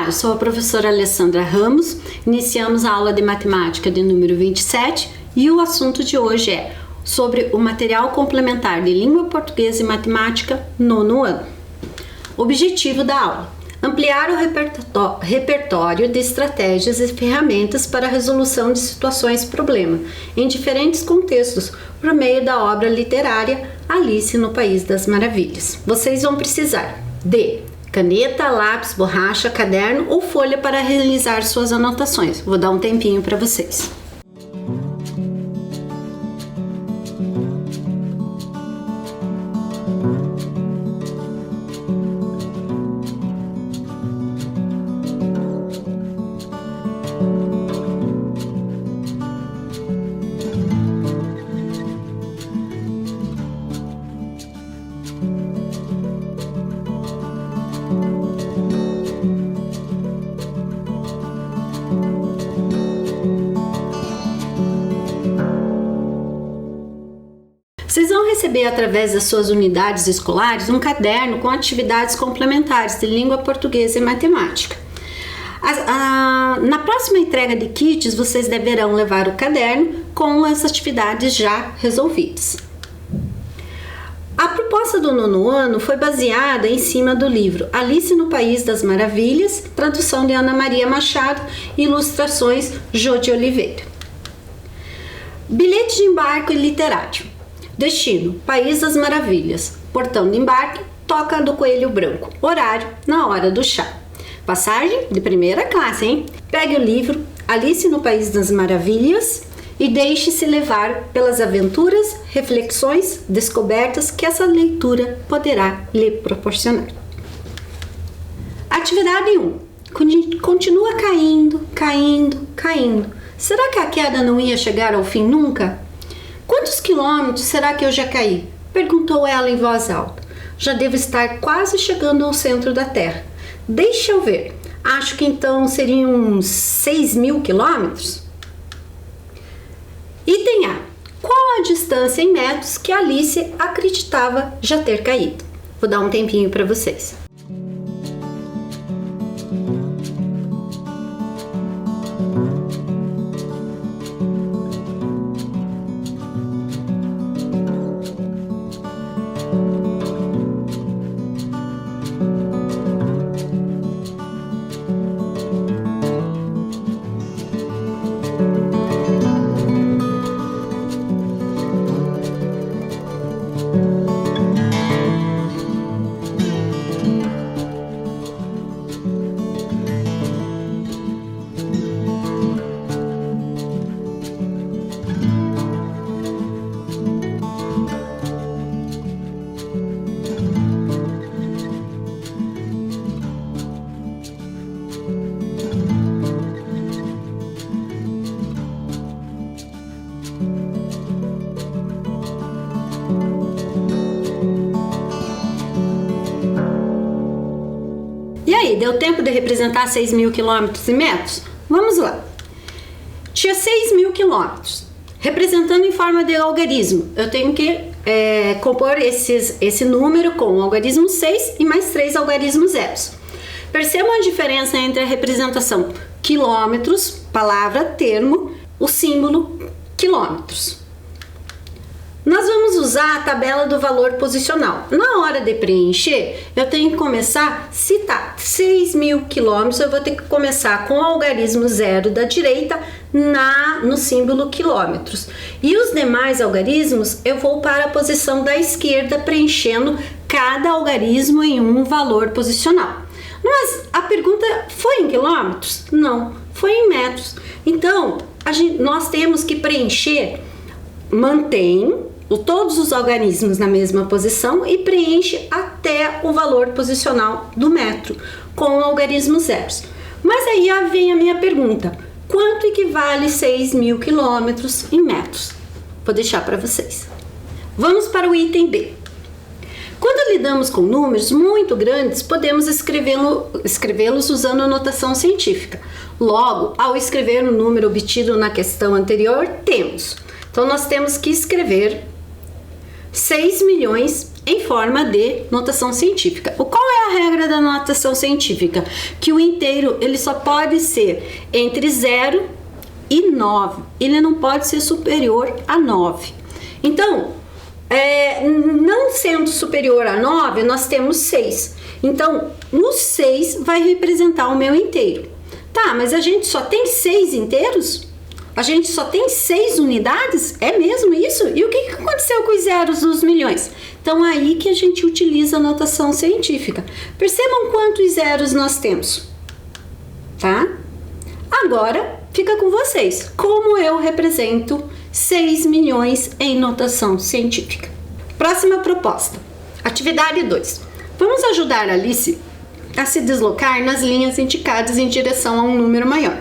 eu sou a professora Alessandra Ramos. Iniciamos a aula de matemática de número 27 e o assunto de hoje é sobre o material complementar de língua portuguesa e matemática nono ano. Objetivo da aula: ampliar o repertório de estratégias e ferramentas para a resolução de situações-problema em diferentes contextos por meio da obra literária Alice no País das Maravilhas. Vocês vão precisar de caneta, lápis, borracha, caderno ou folha para realizar suas anotações. Vou dar um tempinho para vocês. Vocês vão receber através das suas unidades escolares um caderno com atividades complementares de língua portuguesa e matemática. Na próxima entrega de kits, vocês deverão levar o caderno com as atividades já resolvidas. A proposta do nono ano foi baseada em cima do livro Alice no País das Maravilhas, tradução de Ana Maria Machado e ilustrações Jô de Oliveira. Bilhete de embarque literário. Destino: País das Maravilhas. Portão de embarque: Toca do Coelho Branco. Horário: na hora do chá. Passagem de primeira classe, hein? Pegue o livro Alice no País das Maravilhas e deixe-se levar pelas aventuras, reflexões, descobertas que essa leitura poderá lhe proporcionar. Atividade 1. Continua caindo. Será que a queda não ia chegar ao fim nunca? Quantos quilômetros será que eu já caí? Perguntou ela em voz alta. Já devo estar quase chegando ao centro da Terra. Deixa eu ver. Acho que então seriam uns 6.000 quilômetros. Item A. Qual a distância em metros que Alice acreditava já ter caído? Vou dar um tempinho para vocês. E aí, deu tempo de representar 6.000 quilômetros em metros? Vamos lá. Tinha 6.000 quilômetros. Representando em forma de algarismo, eu tenho que compor esse número com o algarismo 6 e mais 3 algarismos zeros. Percebam a diferença entre a representação quilômetros, palavra, termo, o símbolo quilômetros. Nós vamos usar a tabela do valor posicional. Na hora de preencher, eu tenho que começar a citar 6.000 quilômetros. Eu vou ter que começar com o algarismo 0 da direita no símbolo quilômetros. E os demais algarismos, eu vou para a posição da esquerda, preenchendo cada algarismo em um valor posicional. Mas a pergunta foi em quilômetros? Não, foi em metros. Então, nós temos que preencher, mantém todos os algarismos na mesma posição e preenche até o valor posicional do metro com algarismos zeros. Mas aí vem a minha pergunta: quanto equivale 6.000 quilômetros em metros? Vou deixar para vocês. Vamos para o item B. Quando lidamos com números muito grandes, podemos escrevê-los usando a notação científica. Logo, ao escrever o número obtido na questão anterior, então nós temos que escrever 6.300.000 em forma de notação científica. Qual é a regra da notação científica? Que o inteiro ele só pode ser entre 0 e 9. Ele não pode ser superior a 9. Então, não sendo superior a 9, nós temos 6. Então, o 6 vai representar o meu inteiro. Tá, mas a gente só tem 6 inteiros? A gente só tem 6 unidades? É mesmo isso? E o que aconteceu com os zeros dos milhões? Então, aí que a gente utiliza a notação científica. Percebam quantos zeros nós temos, tá? Agora, fica com vocês. Como eu represento 6 milhões em notação científica? Próxima proposta. Atividade 2. Vamos ajudar a Alice a se deslocar nas linhas indicadas em direção a um número maior.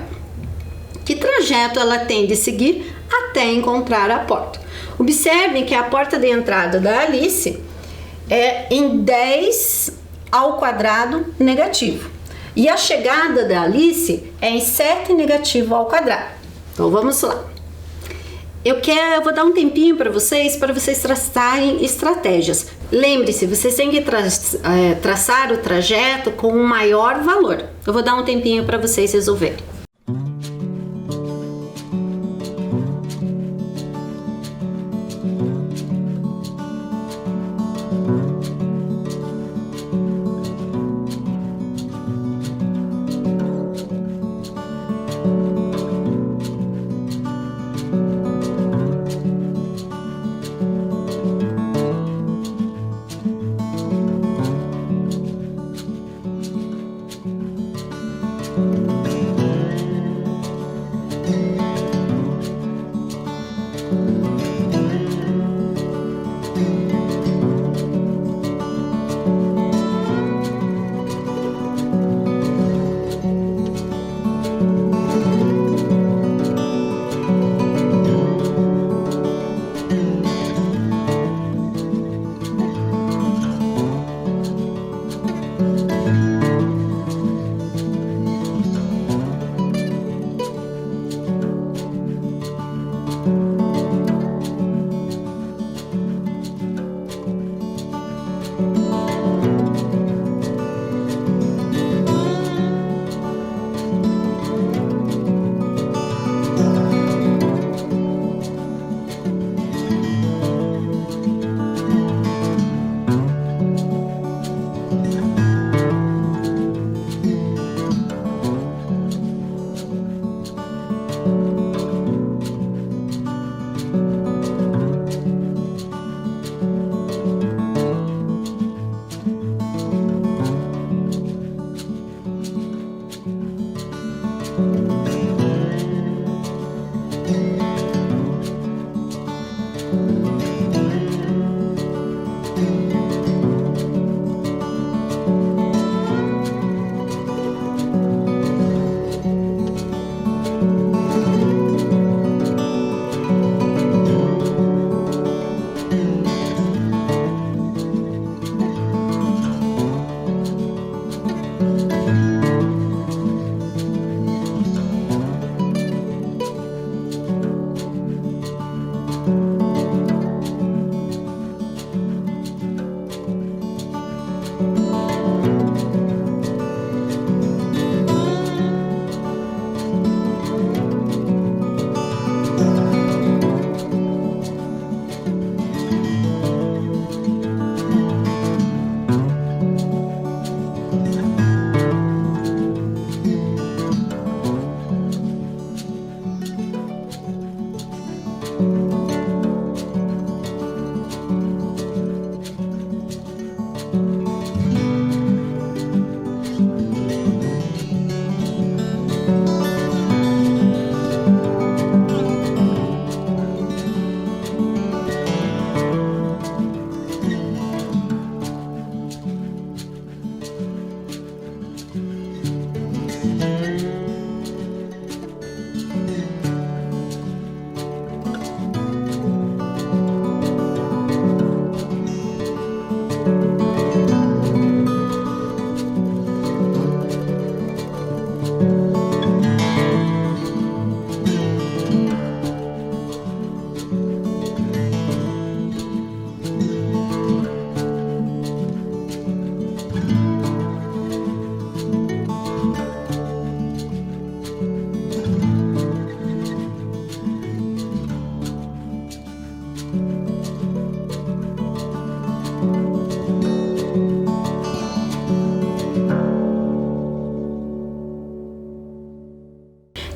Que trajeto ela tem de seguir até encontrar a porta? Observem que a porta de entrada da Alice é em 10 ao quadrado negativo. E a chegada da Alice é em 7 negativo ao quadrado. Então vamos lá. Eu vou dar um tempinho para vocês traçarem estratégias. Lembre-se, vocês têm que traçar o trajeto com o maior valor. Eu vou dar um tempinho para vocês resolverem.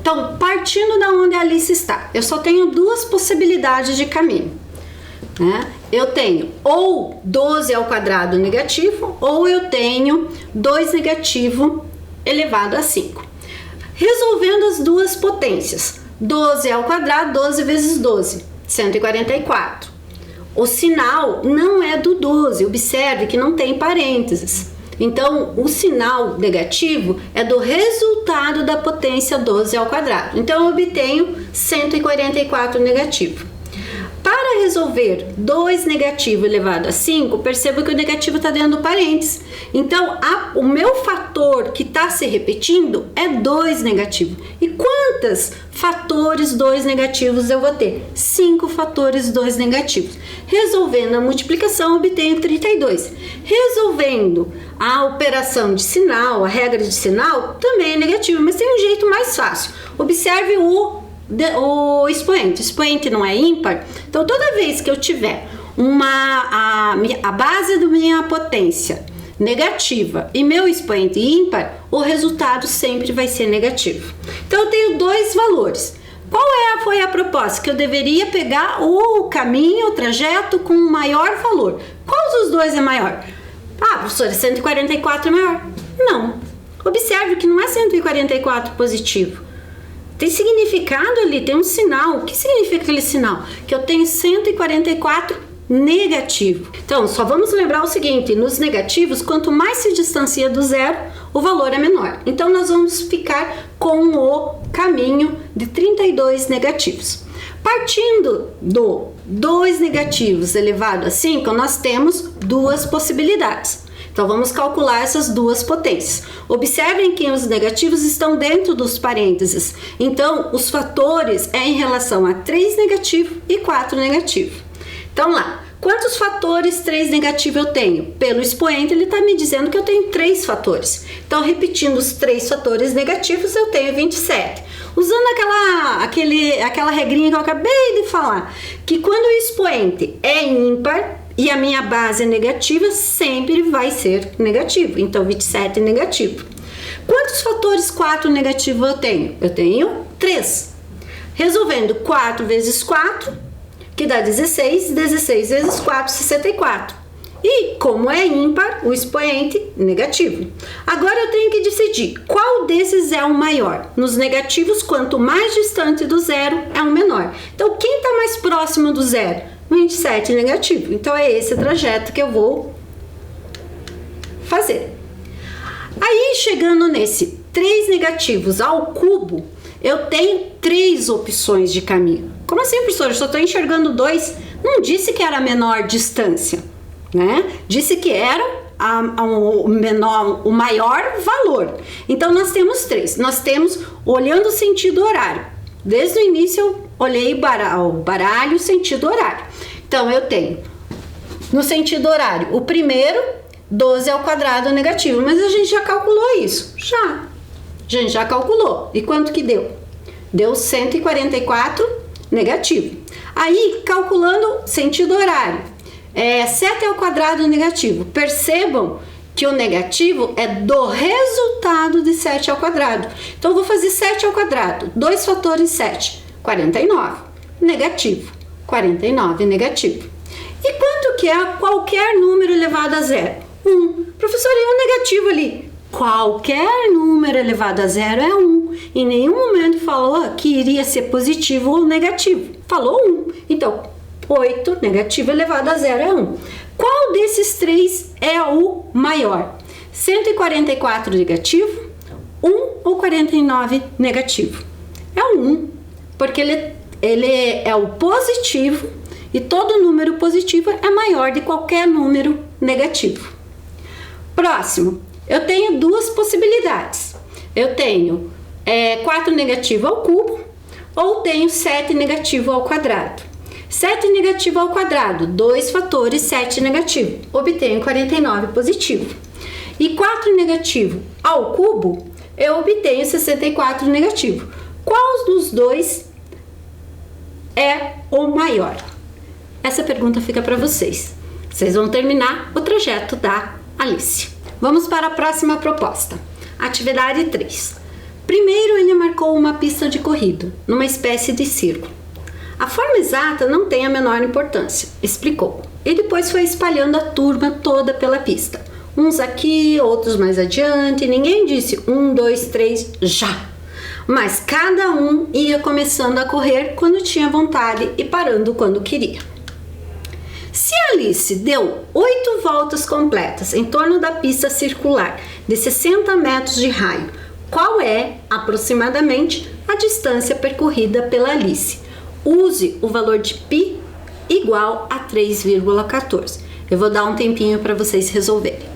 Então, partindo da onde a Alice está, eu só tenho duas possibilidades de caminho, né? Eu tenho ou 12 ao quadrado negativo, ou eu tenho 2 negativo elevado a 5. Resolvendo as duas potências, 12 ao quadrado, 12 vezes 12, 144. O sinal não é do 12, observe que não tem parênteses. Então, o sinal negativo é do resultado da potência 12 ao quadrado. Então, eu obtenho 144 negativo. Para resolver 2 negativo elevado a 5, perceba que o negativo está dentro do parênteses. Então, o meu fator que está se repetindo é 2 negativo. E quantos fatores 2 negativos eu vou ter? 5 fatores 2 negativos. Resolvendo a multiplicação, obtenho 32. Resolvendo a operação de sinal, a regra de sinal, também é negativo, mas tem um jeito mais fácil. Observe o expoente. O expoente não é ímpar, então toda vez que eu tiver a base da minha potência negativa e meu expoente ímpar, o resultado sempre vai ser negativo. Então eu tenho dois valores. Qual foi a proposta? Que eu deveria pegar o caminho, o trajeto com o maior valor. Qual dos dois é maior? Ah, professora, 144 é maior? Não. Observe que não é 144 positivo. Tem significado ali, tem um sinal. O que significa aquele sinal? Que eu tenho 144 negativo. Então, só vamos lembrar o seguinte, nos negativos, quanto mais se distancia do zero, o valor é menor. Então, nós vamos ficar com o caminho de 32 negativos. Partindo do 2 negativos elevado a 5, nós temos duas possibilidades. Então, vamos calcular essas duas potências. Observem que os negativos estão dentro dos parênteses. Então, os fatores é em relação a 3 negativo e 4 negativo. Então, lá, quantos fatores 3 negativo eu tenho? Pelo expoente, ele está me dizendo que eu tenho 3 fatores. Então, repetindo os 3 fatores negativos, eu tenho 27. Usando aquela regrinha que eu acabei de falar, que quando o expoente é ímpar e a minha base é negativa, sempre vai ser negativo. Então, 27 é negativo. Quantos fatores 4 negativo eu tenho? Eu tenho 3. Resolvendo 4 vezes 4, que dá 16. 16 vezes 4, 64. E, como é ímpar, o expoente negativo. Agora eu tenho que decidir qual desses é o maior. Nos negativos, quanto mais distante do zero, é o menor. Então, quem está mais próximo do zero? 27 negativo. Então, é esse trajeto que eu vou fazer. Aí, chegando nesse 3 negativos ao cubo, eu tenho 3 opções de caminho. Como assim, professor? Eu só estou enxergando 2. Não disse que era a menor distância, né? Disse que era o maior valor. Então, nós temos 3. Nós temos, olhando o sentido horário. Desde o início, eu olhei o baralho, sentido horário. Então, eu tenho, no sentido horário, o primeiro, 12 ao quadrado negativo. Mas a gente já calculou isso. Já. A gente já calculou. E quanto que deu? Deu 144 negativo. Aí, calculando sentido horário, 7 ao quadrado negativo. Percebam que o negativo é do resultado de 7 ao quadrado. Então, eu vou fazer 7 ao quadrado. 2 fatores 7, 49. Negativo. 49 negativo. E quanto que é qualquer número elevado a zero? 1. Professor, e o negativo ali? Qualquer número elevado a zero é 1. Em nenhum momento falou que iria ser positivo ou negativo. Falou 1. Então, 8 negativo elevado a zero é 1. Qual desses 3 é o maior? 144 negativo, 1 ou 49 negativo? É o 1, porque ele é o positivo e todo número positivo é maior de qualquer número negativo. Próximo, eu tenho duas possibilidades. Eu tenho 4 negativo ao cubo ou tenho 7 negativo ao quadrado. 7 negativo ao quadrado, 2 fatores 7 negativo, obtenho 49 positivo. E 4 negativo ao cubo, eu obtenho 64 negativo. Qual dos dois é o maior? Essa pergunta fica para vocês. Vocês vão terminar o trajeto da Alice. Vamos para a próxima proposta. Atividade 3. Primeiro, ele marcou marcou uma pista de corrida, numa espécie de círculo. A forma exata não tem a menor importância, explicou. E depois foi espalhando a turma toda pela pista. Uns aqui, outros mais adiante, ninguém disse 1, 2, 3, já! Mas cada um ia começando a correr quando tinha vontade e parando quando queria. Se Alice deu 8 voltas completas em torno da pista circular de 60 metros de raio, qual é, aproximadamente, a distância percorrida pela Alice? Use o valor de π igual a 3,14. Eu vou dar um tempinho para vocês resolverem.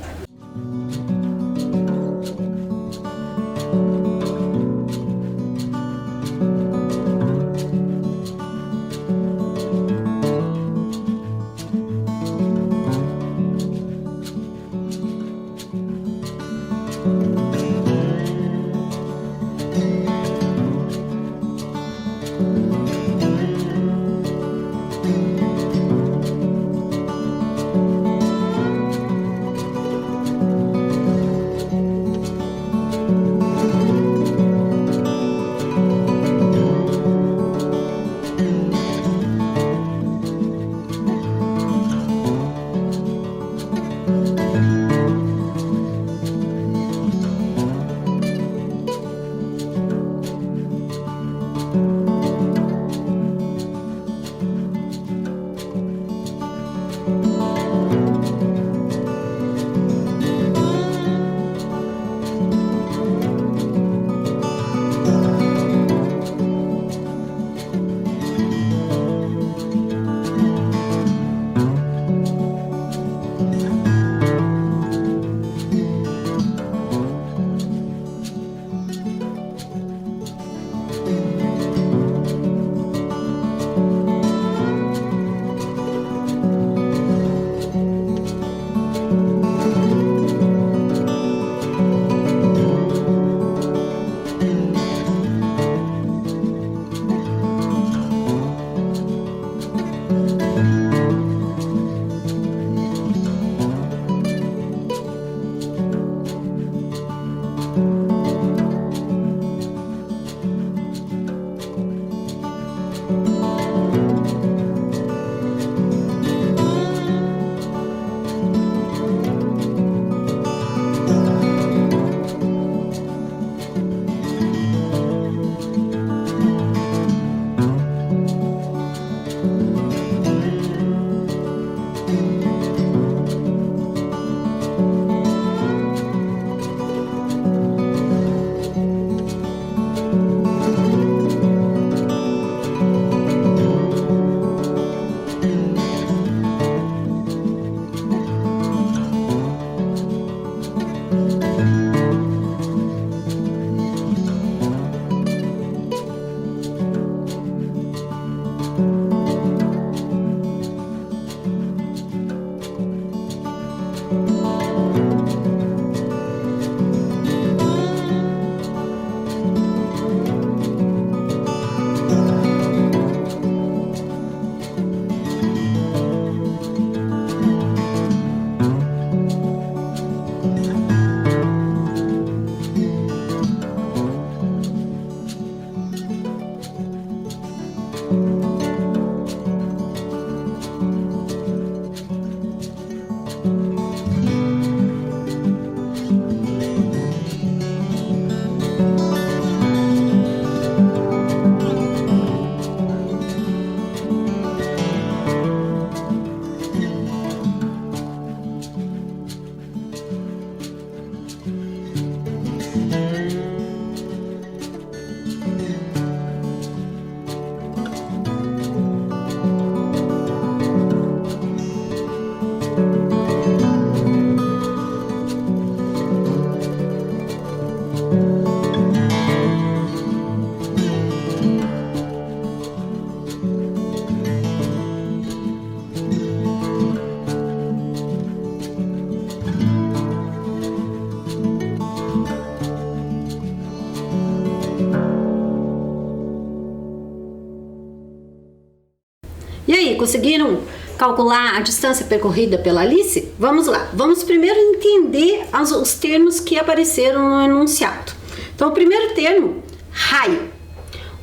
E aí, conseguiram calcular a distância percorrida pela Alice? Vamos lá, vamos primeiro entender os termos que apareceram no enunciado. Então, o primeiro termo, Raio.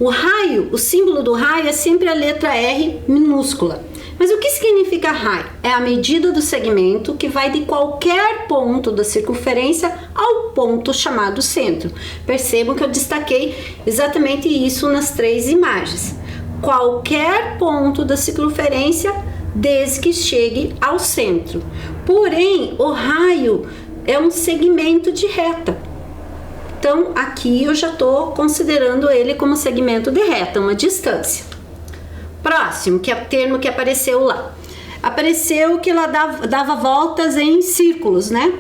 O raio, o símbolo do raio é sempre a letra R minúscula. Mas o que significa raio? É a medida do segmento que vai de qualquer ponto da circunferência ao ponto chamado centro. Percebam que eu destaquei exatamente isso nas 3 imagens. Qualquer ponto da circunferência desde que chegue ao centro. Porém, o raio é um segmento de reta. Então, aqui eu já estou considerando ele como segmento de reta, uma distância. Próximo, que é o termo que apareceu lá. Apareceu que ela dava voltas em círculos, né?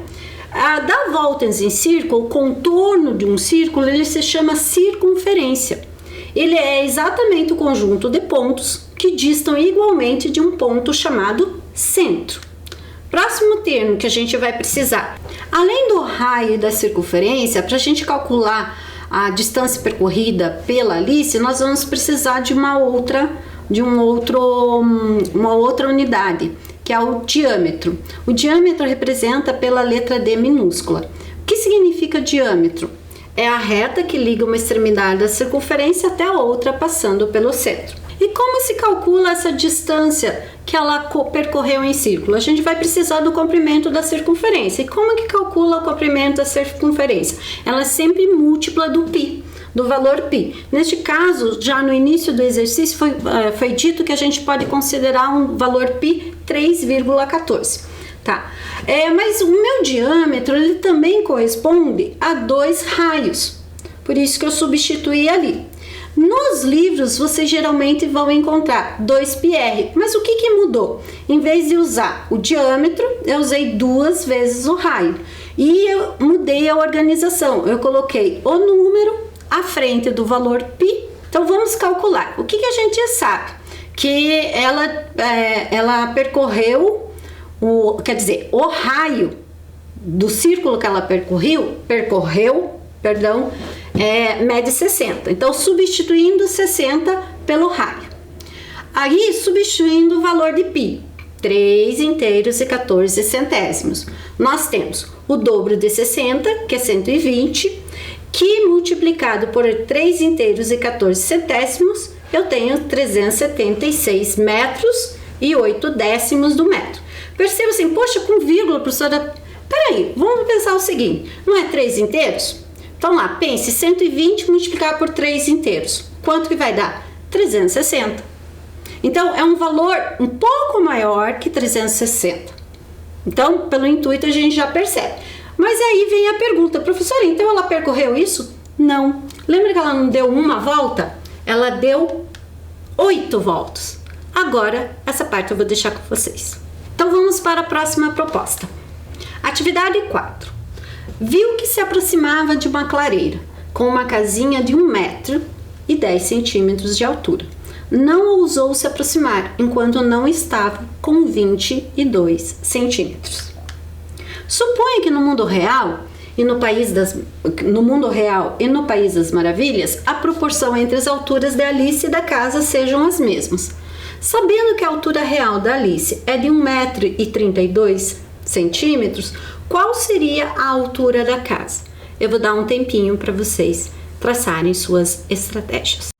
Dar voltas em círculo, o contorno de um círculo, ele se chama circunferência. Ele é exatamente o conjunto de pontos que distam igualmente de um ponto chamado centro. Próximo termo que a gente vai precisar. Além do raio e da circunferência, para a gente calcular a distância percorrida pela Alice, nós vamos precisar de uma outra unidade, que é o diâmetro. O diâmetro representa pela letra D minúscula. O que significa diâmetro? É a reta que liga uma extremidade da circunferência até a outra, passando pelo centro. E como se calcula essa distância que ela percorreu em círculo? A gente vai precisar do comprimento da circunferência. E como que calcula o comprimento da circunferência? Ela é sempre múltipla do π, do valor π. Neste caso, já no início do exercício foi dito que a gente pode considerar um valor π 3,14. Tá? Mas o meu diâmetro ele também corresponde a 2 raios. Por isso que eu substituí ali. Nos livros, vocês geralmente vão encontrar 2πr, mas o que mudou? Em vez de usar o diâmetro, eu usei 2 vezes o raio. E eu mudei a organização, eu coloquei o número à frente do valor π. Então, vamos calcular. O que a gente sabe? Que ela percorreu, o raio do círculo que ela percorreu, mede 60. Então, substituindo 60 pelo raio. Aí, substituindo o valor de π, 3 inteiros e 14 centésimos. Nós temos o dobro de 60, que é 120, que multiplicado por 3 inteiros e 14 centésimos, eu tenho 376 metros e 8 décimos do metro. Perceba assim, poxa, com vírgula, professora, peraí, vamos pensar o seguinte, não é 3 inteiros? Então lá, pense, 120 multiplicado por 3 inteiros. Quanto que vai dar? 360. Então, é um valor um pouco maior que 360. Então, pelo intuito, a gente já percebe. Mas aí vem a pergunta, professora, então ela percorreu isso? Não. Lembra que ela não deu uma volta? Ela deu 8 voltas. Agora, essa parte eu vou deixar com vocês. Então, vamos para a próxima proposta. Atividade 4. Viu que se aproximava de uma clareira, com uma casinha de 1 metro e 10 centímetros de altura. Não ousou se aproximar, enquanto não estava com 22 centímetros. Suponha que no mundo real e no País das Maravilhas, a proporção entre as alturas da Alice e da casa sejam as mesmas. Sabendo que a altura real da Alice é de 1,32 m, qual seria a altura da casa? Eu vou dar um tempinho para vocês traçarem suas estratégias.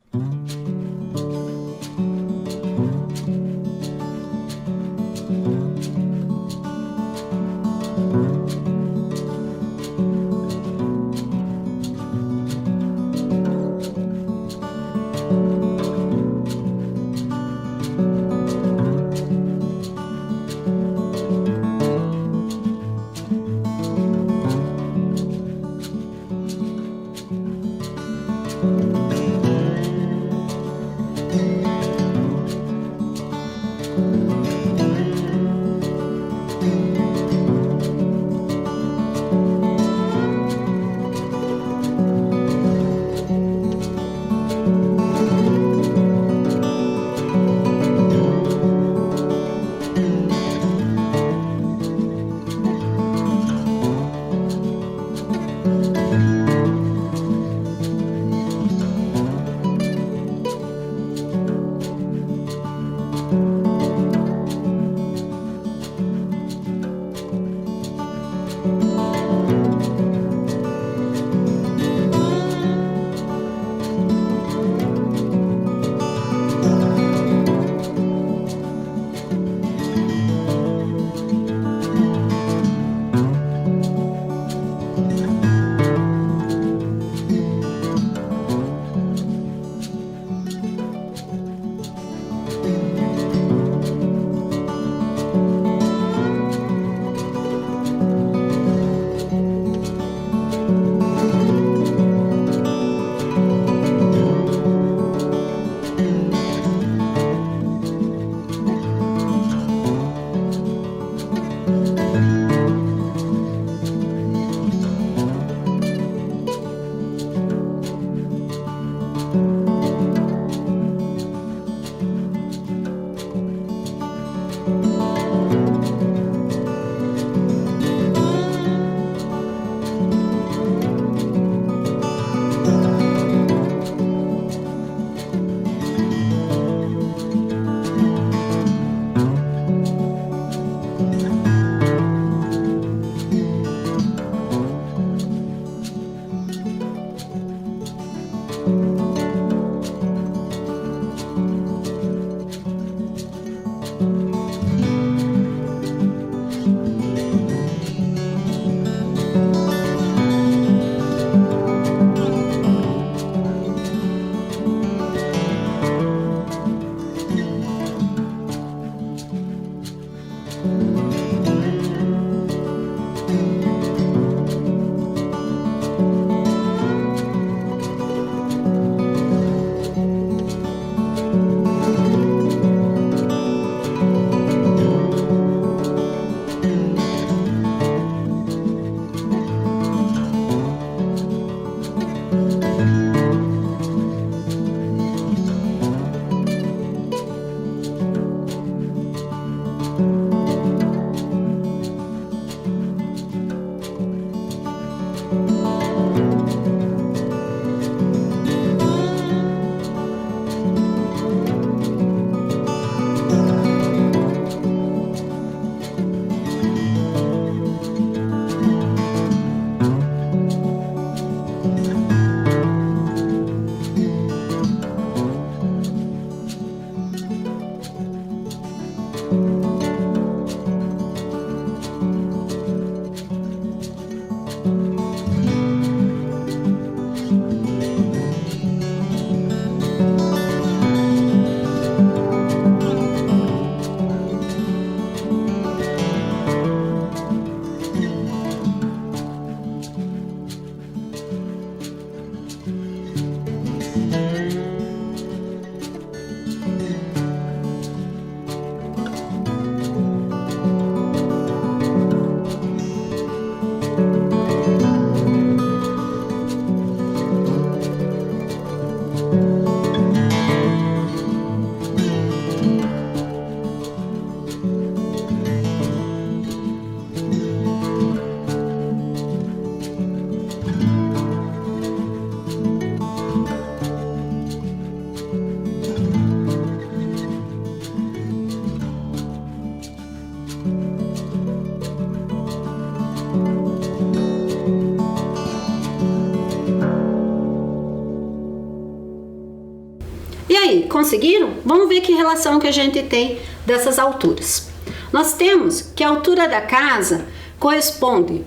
E aí, conseguiram? Vamos ver que relação que a gente tem dessas alturas. Nós temos que a altura da casa corresponde,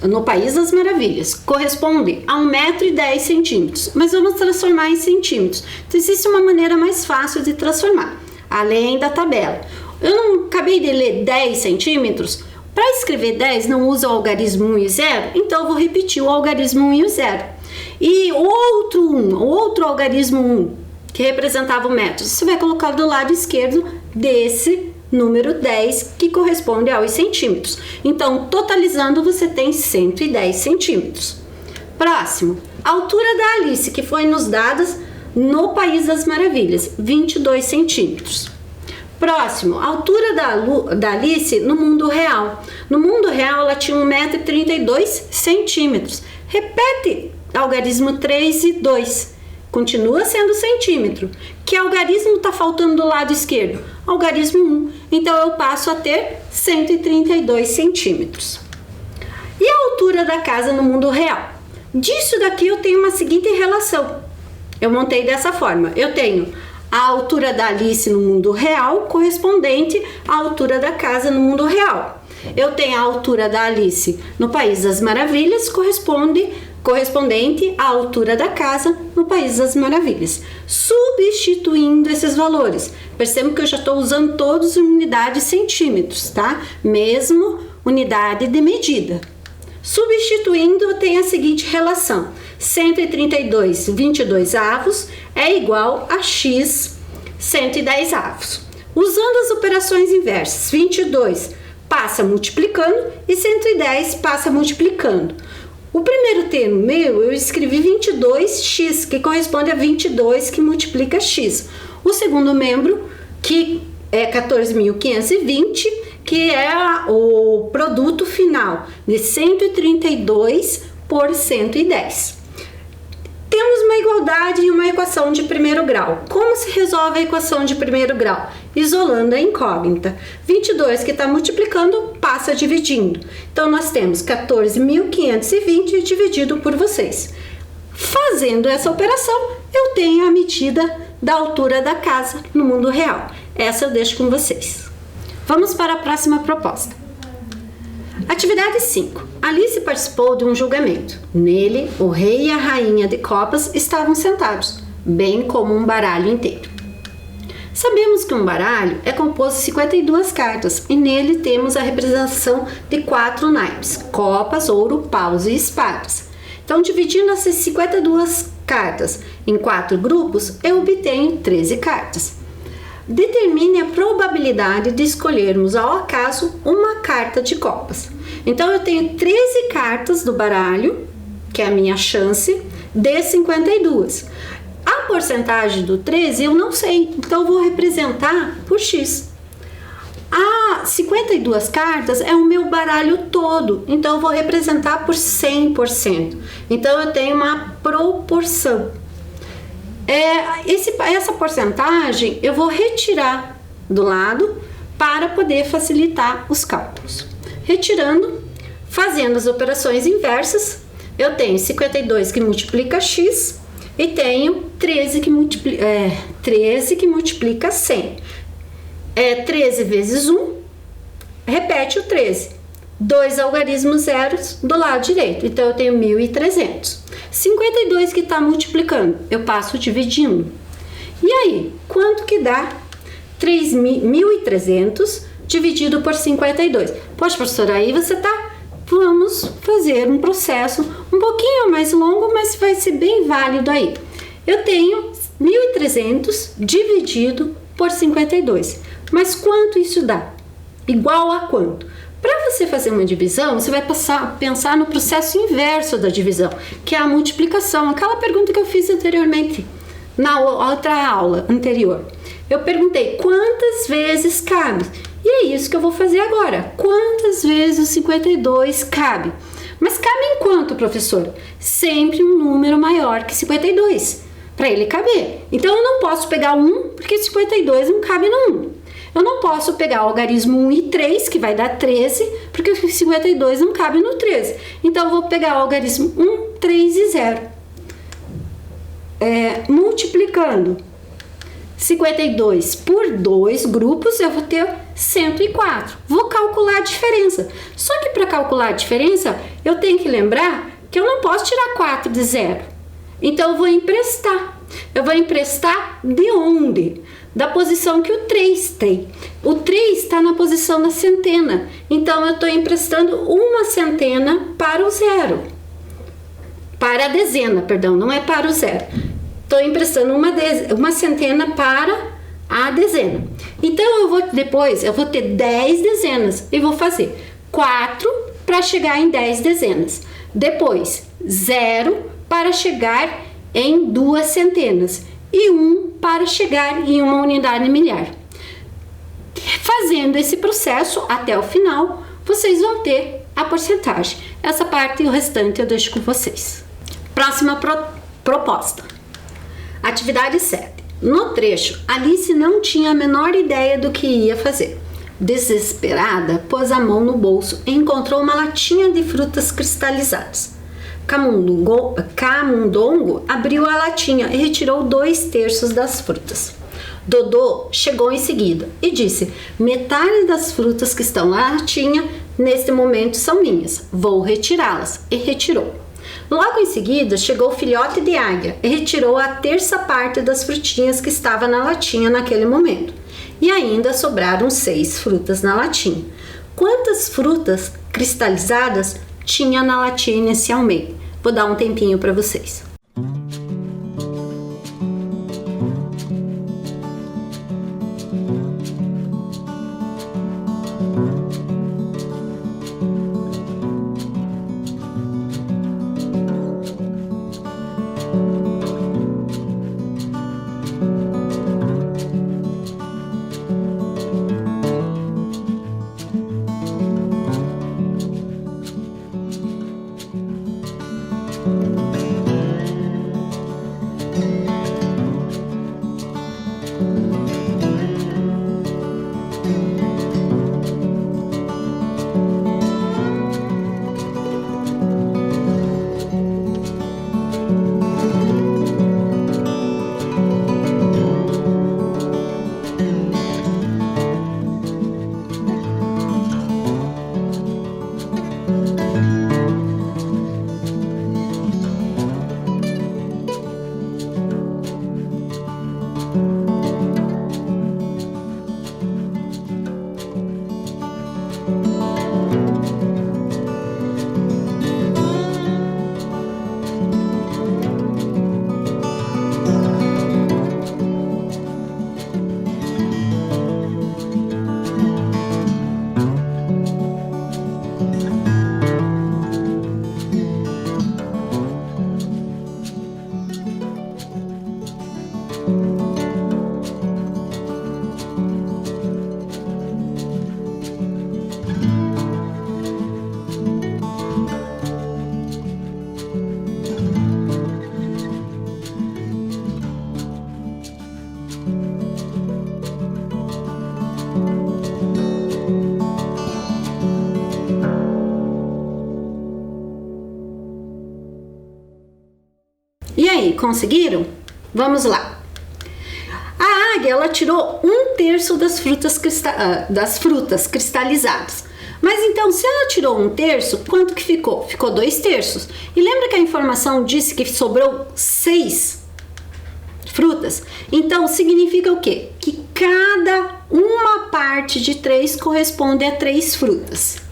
no País das Maravilhas, corresponde a 1,10 m, mas vamos transformar em centímetros. Então, existe uma maneira mais fácil de transformar, além da tabela. Eu não acabei de ler 10 centímetros. Para escrever 10 não usa o algarismo 1 e 0, então eu vou repetir o algarismo 1 e o 0. E outro algarismo 1, que representava o metro, você vai colocar do lado esquerdo desse número 10, que corresponde aos centímetros. Então, totalizando, você tem 110 centímetros. Próximo, a altura da Alice, que foi nos dadas no País das Maravilhas, 22 centímetros. Próximo, a altura da Alice no mundo real. No mundo real, ela tinha 1,32 m. Repete algarismo 3 e 2. Continua sendo centímetro. Que algarismo está faltando do lado esquerdo? Algarismo 1. Então, eu passo a ter 132 centímetros. E a altura da casa no mundo real? Disso daqui eu tenho uma seguinte relação. Eu montei dessa forma. Eu tenho a altura da Alice no mundo real correspondente à altura da casa no mundo real. Eu tenho a altura da Alice no País das Maravilhas correspondente à altura da casa no País das Maravilhas. Substituindo esses valores, percebam que eu já estou usando todos em unidades centímetros, tá? Mesmo unidade de medida. Substituindo, eu tenho a seguinte relação: 132,22 avos é igual a x 110 avos. Usando as operações inversas, 22 passa multiplicando e 110 passa multiplicando. O primeiro termo meu, eu escrevi 22x, que corresponde a 22 que multiplica x. O segundo membro, que é 14.520, que é o produto final de 132 por 110. Temos uma igualdade e uma equação de primeiro grau. Como se resolve a equação de primeiro grau? Isolando a incógnita. 22 que está multiplicando, passa dividindo. Então, nós temos 14.520 dividido por vocês. Fazendo essa operação, eu tenho a medida da altura da casa no mundo real. Essa eu deixo com vocês. Vamos para a próxima proposta. Atividade 5. Alice participou de um julgamento. Nele, o rei e a rainha de copas estavam sentados, bem como um baralho inteiro. Sabemos que um baralho é composto de 52 cartas e nele temos a representação de 4 naipes: copas, ouro, paus e espadas. Então, dividindo essas 52 cartas em 4 grupos, eu obtenho 13 cartas. Determine a probabilidade de escolhermos ao acaso uma carta de copas. Então, eu tenho 13 cartas do baralho, que é a minha chance, de 52. A porcentagem do 13 eu não sei, então eu vou representar por X. A 52 cartas é o meu baralho todo, então eu vou representar por 100%. Então eu tenho uma proporção. Essa porcentagem eu vou retirar do lado para poder facilitar os cálculos. Retirando, fazendo as operações inversas, eu tenho 52 que multiplica X e tenho 13 que multiplica 100. 13 vezes 1, repete o 13. 2 algarismos zeros do lado direito, então eu tenho 1.300. 52 que está multiplicando, eu passo dividindo. E aí, quanto que dá 3.300 dividido por 52? Poxa, professora, aí você tá... Vamos fazer um processo um pouquinho mais longo, mas vai ser bem válido aí. Eu tenho 1.300 dividido por 52. Mas quanto isso dá? Igual a quanto? Para você fazer uma divisão, você vai pensar no processo inverso da divisão, que é a multiplicação. Aquela pergunta que eu fiz anteriormente, na outra aula anterior. Eu perguntei quantas vezes cabe. E é isso que eu vou fazer agora. Quantas vezes o 52 cabe? Mas cabe em quanto, professor? Sempre um número maior que 52, para ele caber. Então, eu não posso pegar 1, porque 52 não cabe no 1. Eu não posso pegar o algarismo 1 e 3, que vai dar 13, porque o 52 não cabe no 13. Então, eu vou pegar o algarismo 1, 3 e 0. Multiplicando 52 por 2 grupos, eu vou ter 104. Vou calcular a diferença. Só que para calcular a diferença, eu tenho que lembrar que eu não posso tirar 4 de 0. Então, eu vou emprestar. Eu vou emprestar de onde? Da posição que o 3 tem. O 3 está na posição da centena. Então, eu estou emprestando uma centena para o zero. Para a dezena, perdão, não é para o zero. Estou emprestando uma centena para a dezena. Então, eu vou ter 10 dezenas e vou fazer 4 para chegar em 10 dezenas. Depois, 0 para chegar em 2 centenas e 1 para chegar em uma unidade milhar. Fazendo esse processo até o final, vocês vão ter a porcentagem. Essa parte e o restante eu deixo com vocês. Próxima proposta. Atividade 7. No trecho, Alice não tinha a menor ideia do que ia fazer. Desesperada, pôs a mão no bolso e encontrou uma latinha de frutas cristalizadas. Camundongo abriu a latinha e retirou 2/3 das frutas. Dodô chegou em seguida e disse: metade das frutas que estão na latinha neste momento são minhas, vou retirá-las. E retirou. Logo em seguida chegou o filhote de águia e retirou a 1/3 parte das frutinhas que estava na latinha naquele momento. E ainda sobraram 6 frutas na latinha. Quantas frutas cristalizadas tinha na latinha inicialmente? Vou dar um tempinho para vocês. E aí, conseguiram? Vamos lá. A águia, ela tirou 1/3 das frutas cristalizadas. Mas então, se ela tirou 1/3, quanto que ficou? Ficou 2/3. E lembra que a informação disse que sobrou 6 frutas? Então, significa o quê? Que cada uma parte de 3 corresponde a 3 frutas.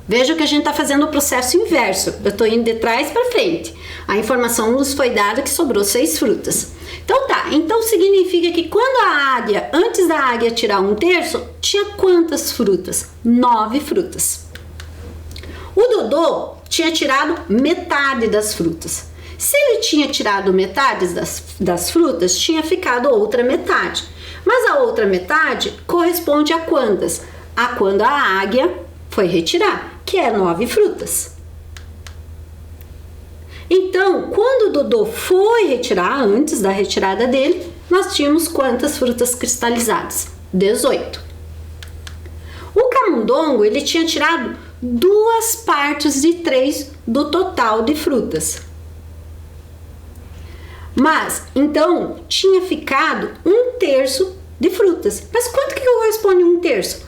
Veja que a gente está fazendo o processo inverso. Eu estou indo de trás para frente. A informação nos foi dada que sobrou 6 frutas. Então tá, então significa que quando a águia, antes da águia tirar 1/3, tinha quantas frutas? 9 frutas. O Dodô tinha tirado metade das frutas. Se ele tinha tirado metade das frutas, tinha ficado outra metade. Mas a outra metade corresponde a quantas? A quando a águia foi retirar, que é 9 frutas. Então, quando o Dodô foi retirar, antes da retirada dele, nós tínhamos quantas frutas cristalizadas? 18. O camundongo, ele tinha tirado 2 partes de 3 do total de frutas. Mas, então, tinha ficado 1/3 de frutas. Mas quanto que corresponde a 1/3?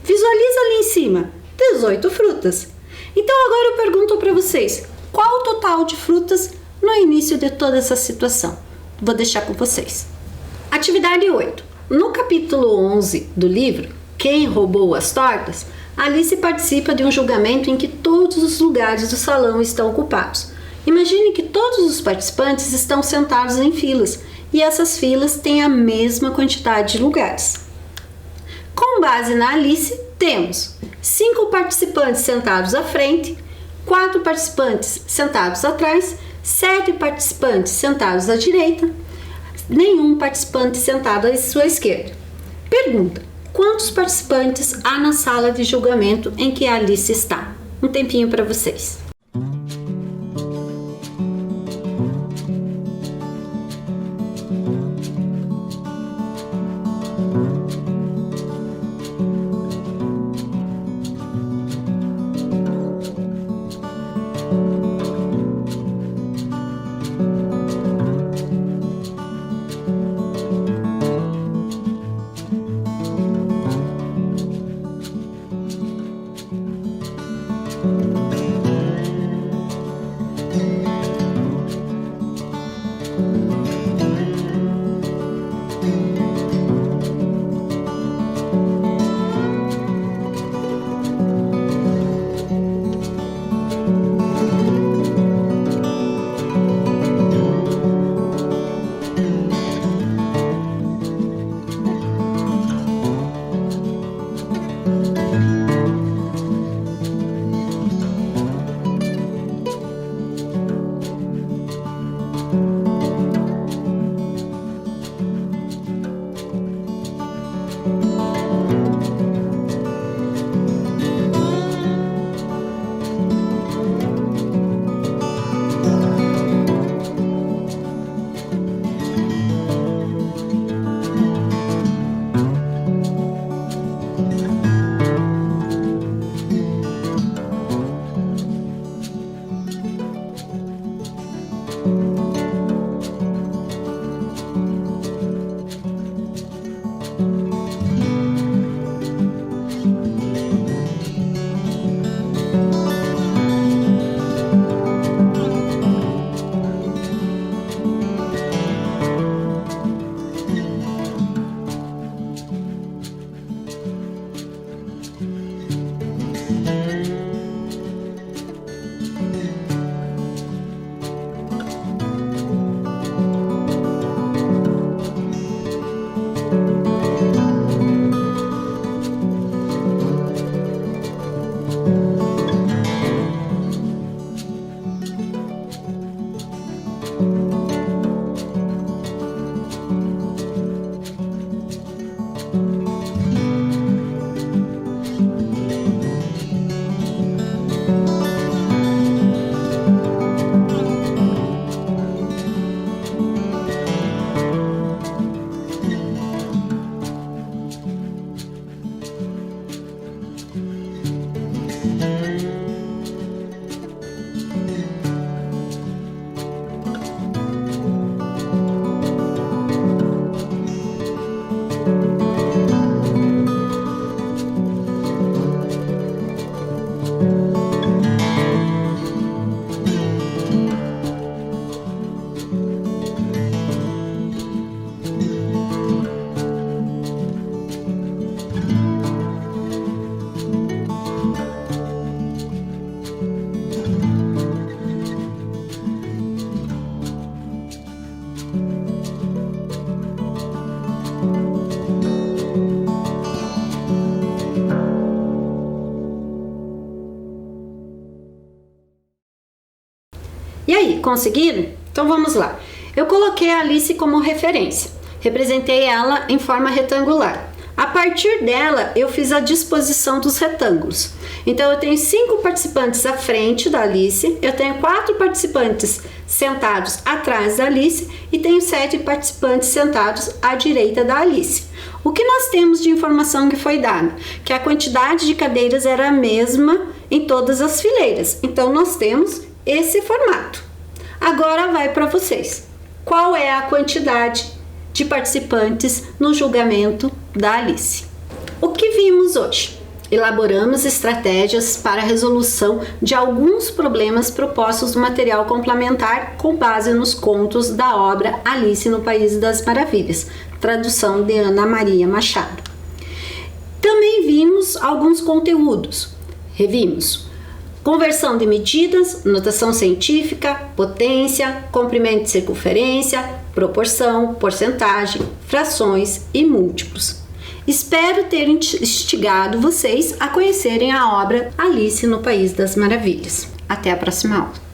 Visualiza ali em cima, 18 frutas. Então, agora eu pergunto para vocês, qual o total de frutas no início de toda essa situação? Vou deixar com vocês. Atividade 8. No capítulo 11 do livro, Quem Roubou as Tortas, Alice participa de um julgamento em que todos os lugares do salão estão ocupados. Imagine que todos os participantes estão sentados em filas e essas filas têm a mesma quantidade de lugares. Com base na Alice, temos 5 participantes sentados à frente, 4 participantes sentados atrás, 7 participantes sentados à direita, nenhum participante sentado à sua esquerda. Pergunta: quantos participantes há na sala de julgamento em que a Alice está? Um tempinho para vocês. Conseguiram? Então vamos lá. Eu coloquei a Alice como referência. Representei ela em forma retangular. A partir dela, eu fiz a disposição dos retângulos. Então, eu tenho 5 participantes à frente da Alice, eu tenho 4 participantes sentados atrás da Alice e tenho 7 participantes sentados à direita da Alice. O que nós temos de informação que foi dada? Que a quantidade de cadeiras era a mesma em todas as fileiras. Então, nós temos esse formato. Agora vai para vocês. Qual é a quantidade de participantes no julgamento da Alice? O que vimos hoje? Elaboramos estratégias para a resolução de alguns problemas propostos no material complementar com base nos contos da obra Alice no País das Maravilhas, tradução de Ana Maria Machado. Também vimos alguns conteúdos. Revimos conversão de medidas, notação científica, potência, comprimento de circunferência, proporção, porcentagem, frações e múltiplos. Espero ter instigado vocês a conhecerem a obra Alice no País das Maravilhas. Até a próxima aula.